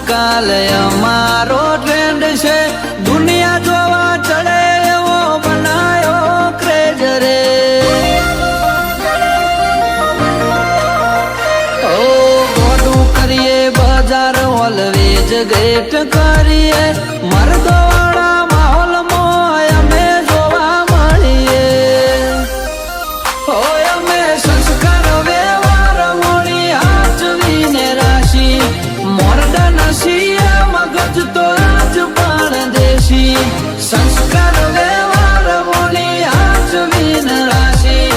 આજકાલ અમારો ટ્રેન્ડ છે દુનિયા જોવા ચડે એવો બનાયો ક્રેઝ રે ઓ ગોડું કરીએ બજાર ઓલવેજ ગ્રેટ કરીએ મર્દવાળા માહોલમાં અમે જોવા મળીએ અમે સંસ્કાર વ્યવહાર મૂડી હાચવીને રાશી મોરડા નસીએ મગજ તો આજ પણ દેશી સંસ્કાર વ્યવહાર મૂડી હાચવીને રાશી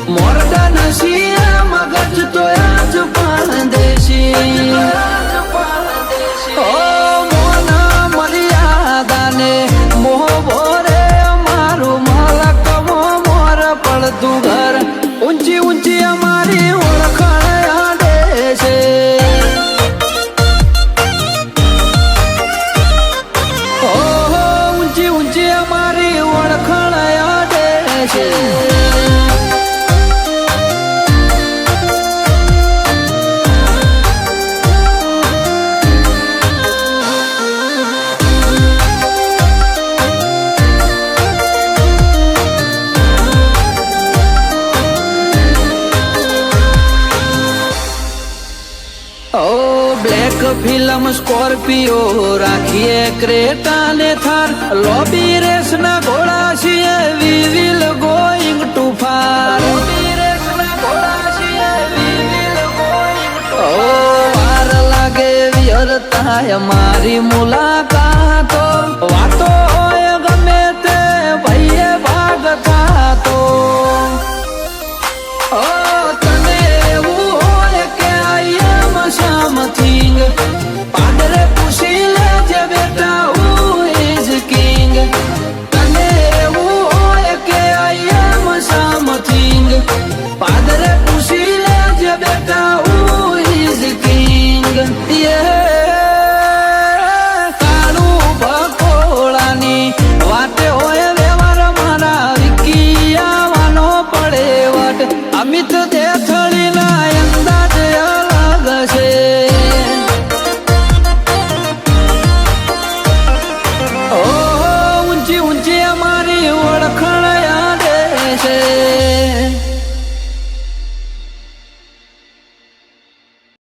મોરડા નસીએ મગજ તો આજ પણ દેશી તું ઘર ઊંચી ઊંચી અમારી ઓળખાણ આડે છે ઓહો ઊંચી ઊંચી અમારી ઓળખાણ આડે છે બ્લેક ફિલ્મ સ્કોર્પિયો રાખીએ ક્રેટા ને થાર લોબી રેસ ના ઘોડા છીએ we will going to far વાર લાગે વ્યર્થ અમારી મુલાકાત